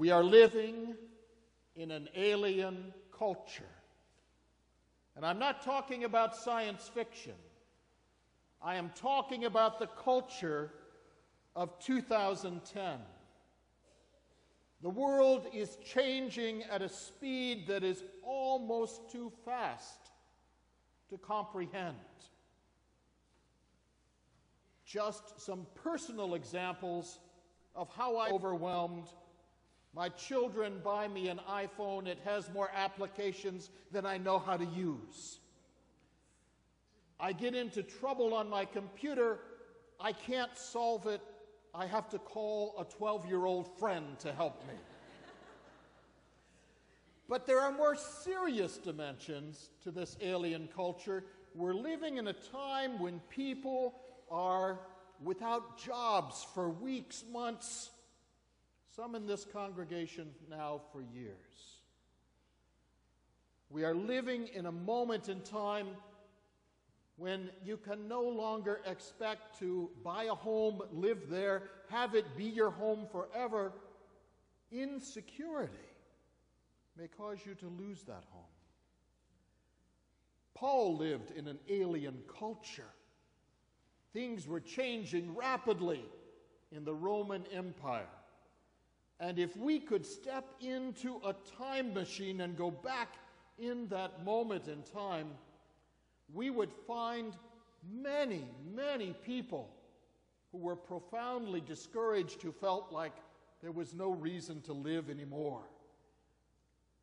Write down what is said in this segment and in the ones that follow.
We are living in an alien culture. And I'm not talking about science fiction. I am talking about the culture of 2010. The world is changing at a speed that is almost too fast to comprehend. Just some personal examples of how I'm overwhelmed. My children buy me an iPhone. It has more applications than I know how to use. I get into trouble on my computer. I can't solve it. I have to call a 12-year-old friend to help me. But there are more serious dimensions to this alien culture. We're living in a time when people are without jobs for weeks, months, some in this congregation now for years. We are living in a moment in time when you can no longer expect to buy a home, live there, have it be your home forever. Insecurity may cause you to lose that home. Paul lived in an alien culture. Things were changing rapidly in the Roman Empire. And if we could step into a time machine and go back in that moment in time, we would find many, many people who were profoundly discouraged, who felt like there was no reason to live anymore.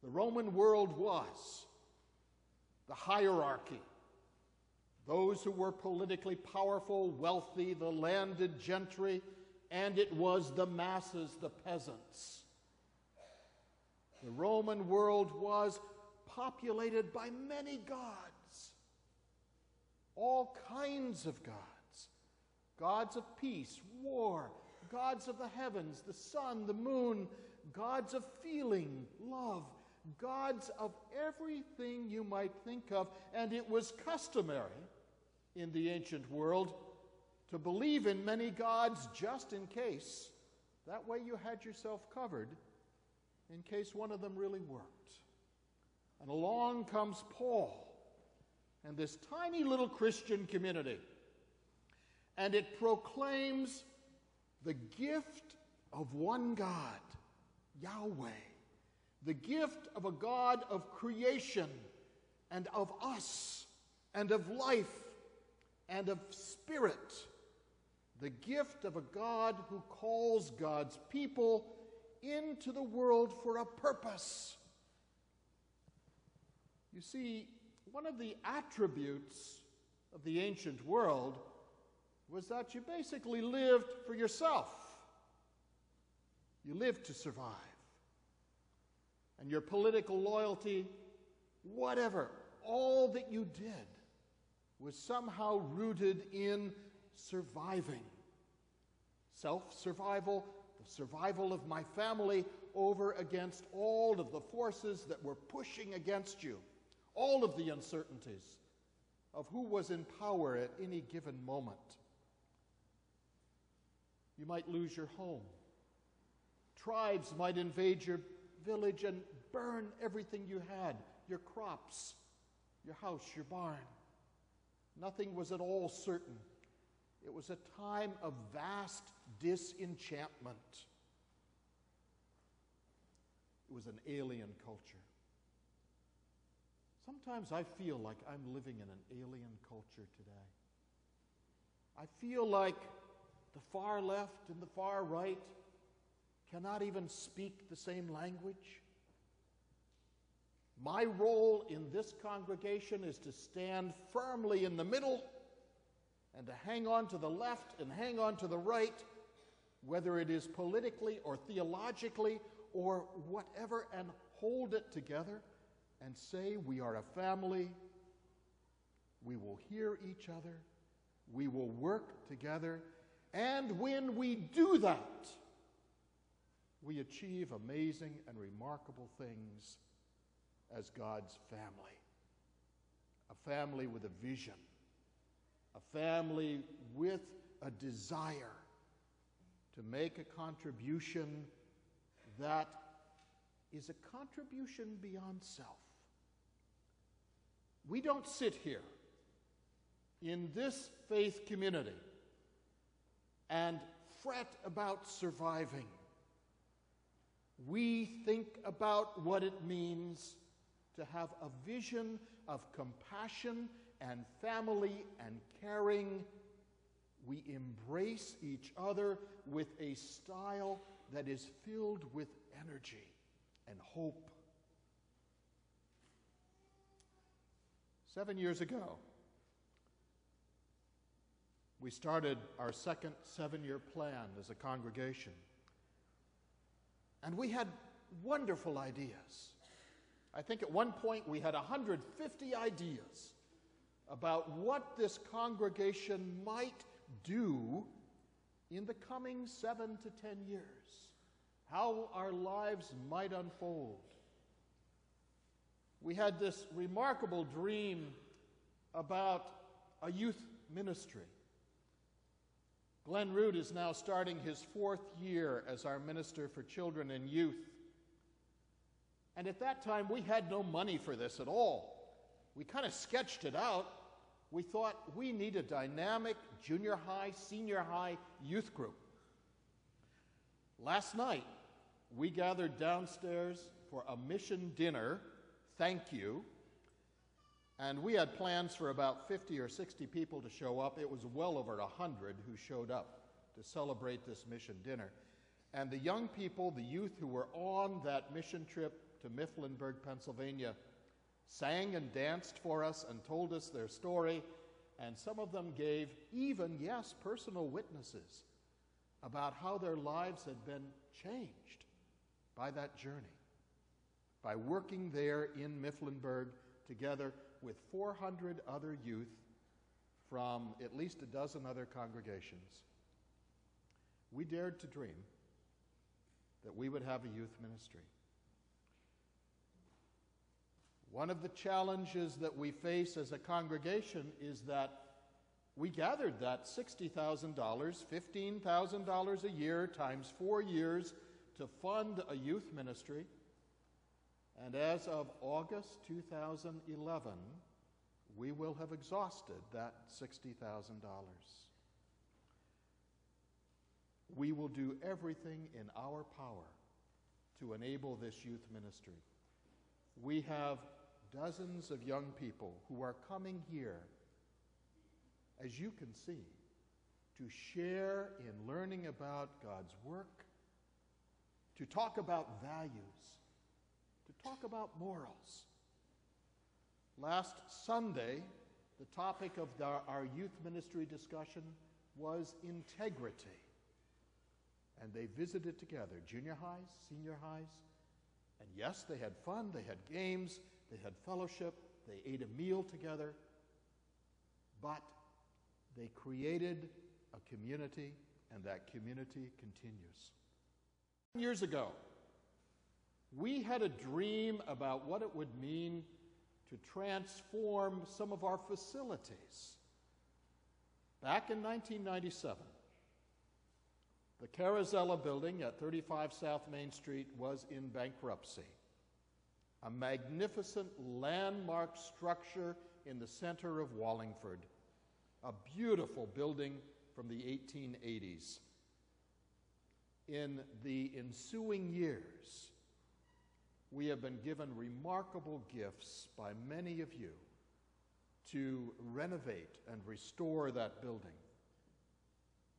The Roman world was the hierarchy. Those who were politically powerful, wealthy, the landed gentry, and it was the masses, the peasants. The Roman world was populated by many gods, all kinds of gods. Gods of peace, war, gods of the heavens, the sun, the moon, gods of feeling, love, gods of everything you might think of. And it was customary in the ancient world to believe in many gods just in case. That way you had yourself covered in case one of them really worked. And along comes Paul and this tiny little Christian community, and it proclaims the gift of one God, Yahweh, the gift of a God of creation and of us and of life and of spirit, the gift of a God who calls God's people into the world for a purpose. You see, one of the attributes of the ancient world was that you basically lived for yourself. You lived to survive. And your political loyalty, whatever, all that you did was somehow rooted in surviving. Self-survival, the survival of my family over against all of the forces that were pushing against you, all of the uncertainties of who was in power at any given moment. You might lose your home. Tribes might invade your village and burn everything you had, your crops, your house, your barn. Nothing was at all certain. It was a time of vast disenchantment. It was an alien culture. Sometimes I feel like I'm living in an alien culture today. I feel like the far left and the far right cannot even speak the same language. My role in this congregation is to stand firmly in the middle and to hang on to the left and hang on to the right, whether it is politically or theologically or whatever, and hold it together and say we are a family, we will hear each other, we will work together, and when we do that, we achieve amazing and remarkable things as God's family. A family with a vision, a family with a desire to make a contribution that is a contribution beyond self. We don't sit here in this faith community and fret about surviving. We think about what it means to have a vision of compassion and family and caring. We embrace each other with a style that is filled with energy and hope. 7 years ago, we started our second 7-year plan as a congregation. And we had wonderful ideas. I think at one point we had 150 ideas about what this congregation might do in the coming 7 to 10 years, how our lives might unfold. We had this remarkable dream about a youth ministry. Glenn Root is now starting his 4th year as our minister for children and youth. And at that time, we had no money for this at all. We kind of sketched it out. We thought we need a dynamic junior high, senior high youth group. Last night, we gathered downstairs for a mission dinner, thank you, and we had plans for about 50 or 60 people to show up. It was well over 100 who showed up to celebrate this mission dinner. And the young people, the youth who were on that mission trip to Mifflinburg, Pennsylvania, sang and danced for us and told us their story, and some of them gave even, yes, personal witnesses about how their lives had been changed by that journey, by working there in Mifflinburg together with 400 other youth from at least a dozen other congregations. We dared to dream that we would have a youth ministry. One of the challenges that we face as a congregation is that we gathered that $60,000, $15,000 a year times 4 years to fund a youth ministry. And as of August 2011, we will have exhausted that $60,000. We will do everything in our power to enable this youth ministry. We have dozens of young people who are coming here, as you can see, to share in learning about God's work, to talk about values, to talk about morals. Last Sunday, the topic of our youth ministry discussion was integrity. And they visited together, junior highs, senior highs. And yes, they had fun, they had games, they had fellowship, they ate a meal together. But they created a community, and that community continues. Years ago, we had a dream about what it would mean to transform some of our facilities. Back in 1997, the Carozella building at 35 South Main Street was in bankruptcy. A magnificent landmark structure in the center of Wallingford. A beautiful building from the 1880s. In the ensuing years, we have been given remarkable gifts by many of you to renovate and restore that building.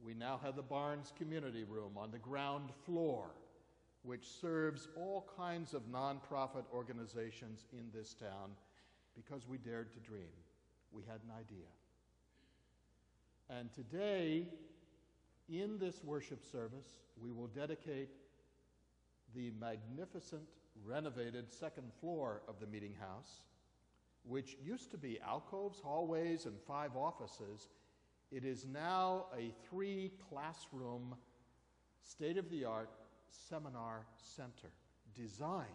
We now have the Barnes Community Room on the ground floor, which serves all kinds of nonprofit organizations in this town because we dared to dream. We had an idea. And today, in this worship service, we will dedicate the magnificent renovated second floor of the meeting house, which used to be alcoves, hallways, and 5 offices. It is now a 3-classroom, state-of-the-art seminar center designed